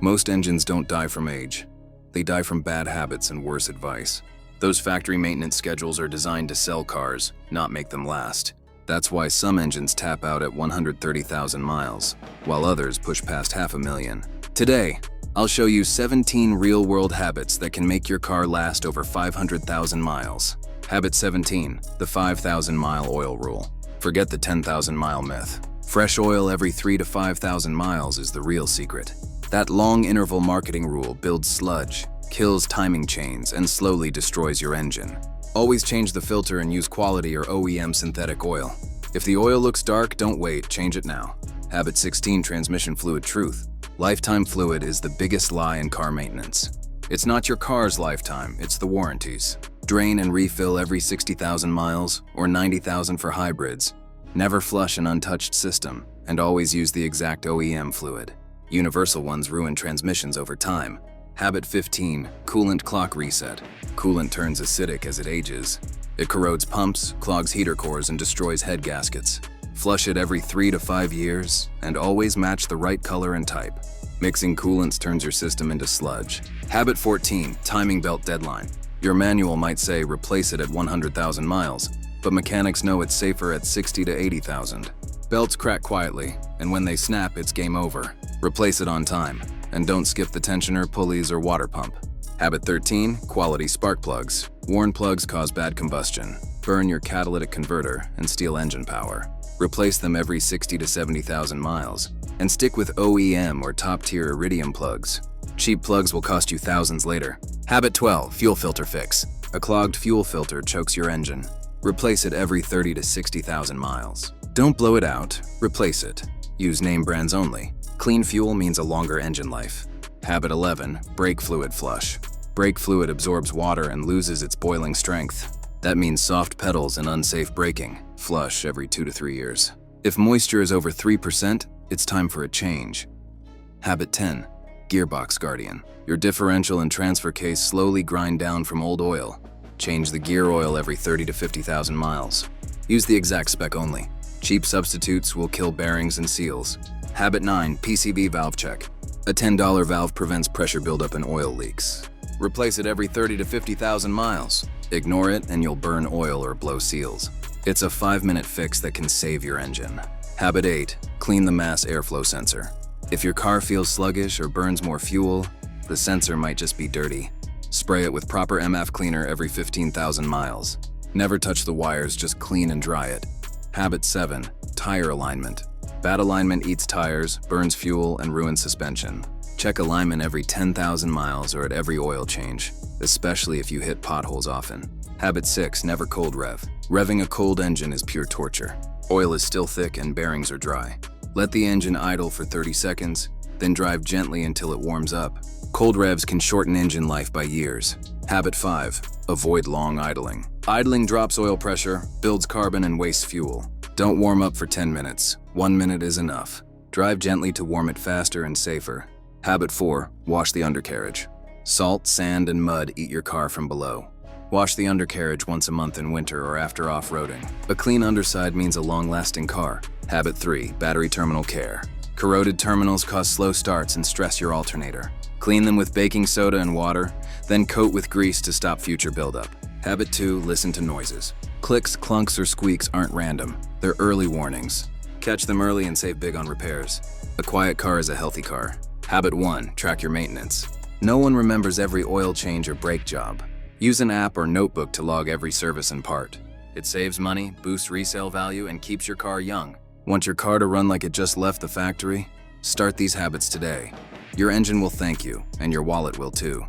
Most engines don't die from age. They die from bad habits and worse advice. Those factory maintenance schedules are designed to sell cars, not make them last. That's why some engines tap out at 130,000 miles, while others push past 500,000. Today, I'll show you 17 real-world habits that can make your car last over 500,000 miles. Habit 17, the 5,000-mile oil rule. Forget the 10,000-mile myth. Fresh oil every 3 to 5,000 miles is the real secret. That long-interval marketing rule builds sludge, kills timing chains, and slowly destroys your engine. Always change the filter and use quality or OEM synthetic oil. If the oil looks dark, don't wait, change it now. Habit 16, transmission fluid truth. Lifetime fluid is the biggest lie in car maintenance. It's not your car's lifetime, it's the warranties. Drain and refill every 60,000 miles or 90,000 for hybrids. Never flush an untouched system, and always use the exact OEM fluid. Universal ones ruin transmissions over time. Habit 15, coolant clock reset. Coolant turns acidic as it ages. It corrodes pumps, clogs heater cores, and destroys head gaskets. Flush it every 3 to 5 years, and always match the right color and type. Mixing coolants turns your system into sludge. Habit 14, timing belt deadline. Your manual might say replace it at 100,000 miles, but mechanics know it's safer at 60 to 80,000. Belts crack quietly, and when they snap, it's game over. Replace it on time, and don't skip the tensioner, pulleys, or water pump. Habit 13, quality spark plugs. Worn plugs cause bad combustion, burn your catalytic converter, and steal engine power. Replace them every 60 to 70,000 miles, and stick with OEM or top-tier iridium plugs. Cheap plugs will cost you thousands later. Habit 12, fuel filter fix. A clogged fuel filter chokes your engine. Replace it every 30 to 60,000 miles. Don't blow it out, replace it. Use name brands only. Clean fuel means a longer engine life. Habit 11, brake fluid flush. Brake fluid absorbs water and loses its boiling strength. That means soft pedals and unsafe braking. Flush every 2 to 3 years. If moisture is over 3%, it's time for a change. Habit 10, gearbox guardian. Your differential and transfer case slowly grind down from old oil. Change the gear oil every 30 to 50,000 miles. Use the exact spec only. Cheap substitutes will kill bearings and seals. Habit 9, PCV valve check. A $10 valve prevents pressure buildup and oil leaks. Replace it every 30 to 50,000 miles. Ignore it and you'll burn oil or blow seals. It's a 5-minute fix that can save your engine. Habit 8, clean the mass airflow sensor. If your car feels sluggish or burns more fuel, the sensor might just be dirty. Spray it with proper MF cleaner every 15,000 miles. Never touch the wires, just clean and dry it. Habit 7, tire alignment. Bad alignment eats tires, burns fuel, and ruins suspension. Check alignment every 10,000 miles or at every oil change, especially if you hit potholes often. Habit 6, never cold rev. Revving a cold engine is pure torture. Oil is still thick and bearings are dry. Let the engine idle for 30 seconds, then drive gently until it warms up. Cold revs can shorten engine life by years. Habit 5, avoid long idling. Idling drops oil pressure, builds carbon, and wastes fuel. Don't warm up for 10 minutes. 1 minute is enough. Drive gently to warm it faster and safer. Habit 4, wash the undercarriage. Salt, sand, and mud eat your car from below. Wash the undercarriage once a month in winter or after off-roading. A clean underside means a long-lasting car. Habit 3, battery terminal care. Corroded terminals cause slow starts and stress your alternator. Clean them with baking soda and water, then coat with grease to stop future buildup. Habit 2, listen to noises. Clicks, clunks, or squeaks aren't random. They're early warnings. Catch them early and save big on repairs. A quiet car is a healthy car. Habit 1, track your maintenance. No one remembers every oil change or brake job. Use an app or notebook to log every service and part. It saves money, boosts resale value, and keeps your car young. Want your car to run like it just left the factory? Start these habits today. Your engine will thank you, and your wallet will too.